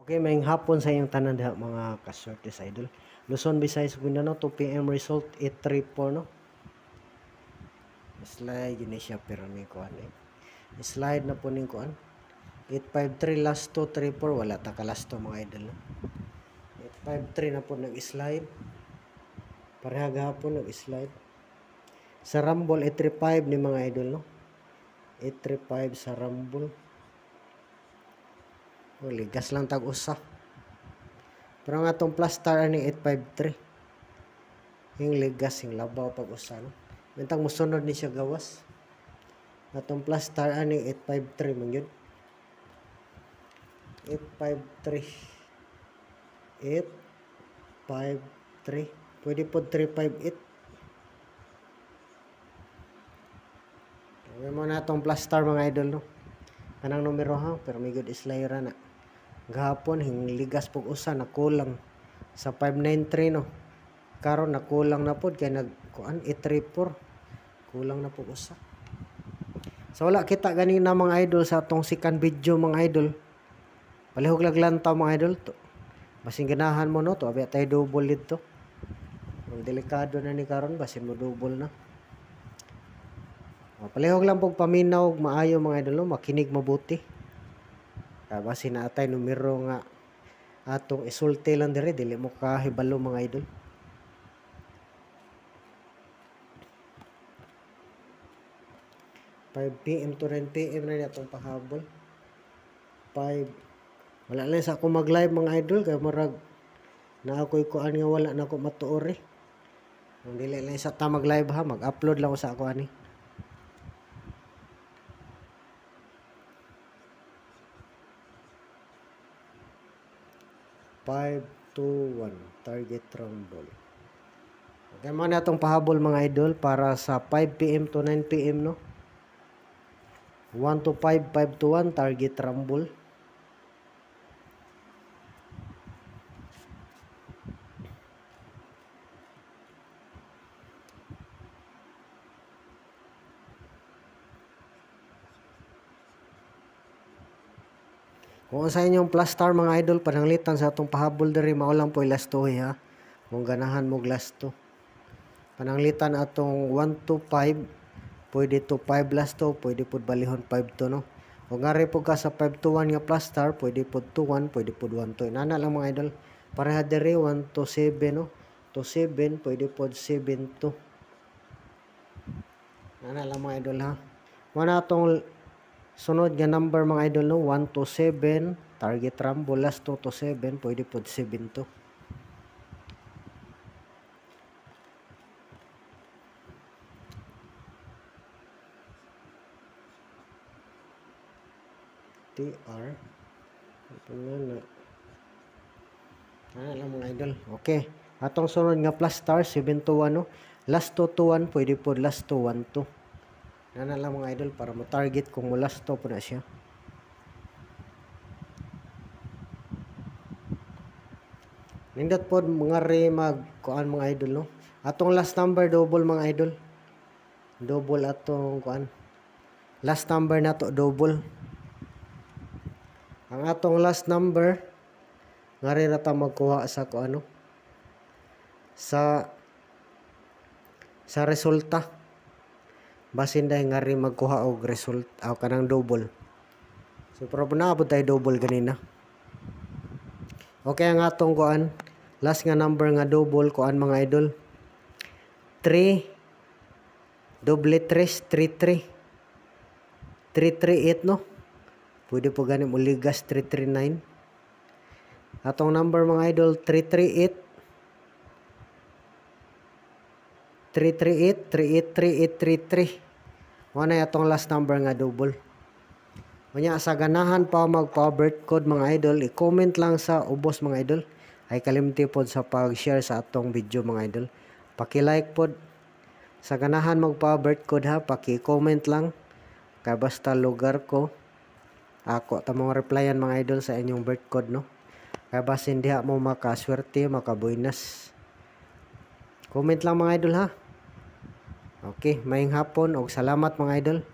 Okay, mayong hapon sa iyong tanan diha mga kaswerte sa idol. Luzon, Visayas, Mindanao, 2 PM result 834 no. Slide yun siya pero may kuan eh. Slide na po ning kuan. 853 last 234 wala ta ka last 2 mga idol no. 853 na po nag-slide. Pareha gahapon nag-slide. Sa Rumble 835 ni mga idol no. 835 sa Rumble. Ligas lang tag-usa. Pero nga itong plus star ani 853. Yung ligas, yung labaw pag-usa. No? Bintang musunod ni siya gawas. Itong plus star ani 853 man yun. 853. 853. Pwede po 358. Gawin mo na itong plus star mga idol. No? Kanang numero ha. Pero may good islayra na. Gahapon ligas pug usa nakulang sa 593 no. Karon nakulang na pod kay nagkuan 834. Kulang na pug usa. So wala kita ganina mga idol sa atong second video mga idol. Palihog laglantaw mga idol to. Basin ganahan mo no to abi tay double dito. Ang delikado na ni karon basin mo double na. Palihog lang pog paminaw maayo mga idol no, makinig mabuti. Basin na atay numero nga atong isulti lang dire dili mo kahibalo mga idol. PM to 9 PM na atong pahabol. 5 wala lang sa ako mag-live mga idol kay murag na ako'y kuan nga wala na ako matuori. Kung dili lang sa ta mag-live ha, mag-upload lang ko sa ako ani. Five, 2, 1 target rumble. Okay mo na itong pahabol mga idol para sa 5 PM to 9 PM no. 1 to 5, 5 to 1 target rumble. Kung sa inyong plus star mga idol, pananglitan sa atong pahabol diri mao lang po last 2 ha. Kung ganahan mo last 2. Pananglitan atong 1 to 5, pwede to 5 last 2, pwede pud balihon 5 to no. Kung ngari po ka sa 5 to 1 nga plus star, pwede pud to 1, pwede pud 1 to. Nana lang mga idol. Pareha diri 1 to 7 no. To 7, pwede pud 7 to. Nana lang mga idol ha. Wala atong sunod nga number mga idol no, 1 to 7 target rumble last 2 to 7 pwede pod 7 to. TR ano lang mga idol. Okay, atong sunod nga plus star 7 to 1 no, last 2 to 1 pwede pod last 2 1 to. Nana lang mga idol para mo target kung mo last to po na siya. Nindot po mga kuan mga idol no. Atong last number double mga idol. Double atong kuan. Last number na to double. Ang atong last number ngari ra ta magkuha sa kuano. Sa resulta. Basin dahil nga rin magkuha og result o kanang double. So pero naabot tayo double ganina. Okay ang atong kuan last nga number nga double kuan mga idol 3 double 3 33 338 no. Pwede po gani mo ligas 339. Atong number mga idol 338 338 383 wala na itong last number nga double. Kanya sa ganahan pa mag-birth code mga idol, i-comment lang sa ubos mga idol. Ay kalimti pod sa pag-share sa atong video mga idol. Paki-like pod. Sa ganahan magpa-birth code ha, paki-comment lang. Kaya basta lugar ko. Ako ta mga replyan mga idol sa inyong birth code no. Kaya basin diha mo makaswerte, makabuinas. Comment lang mga idol ha. Okay, maayong hapon og salamat mga idol.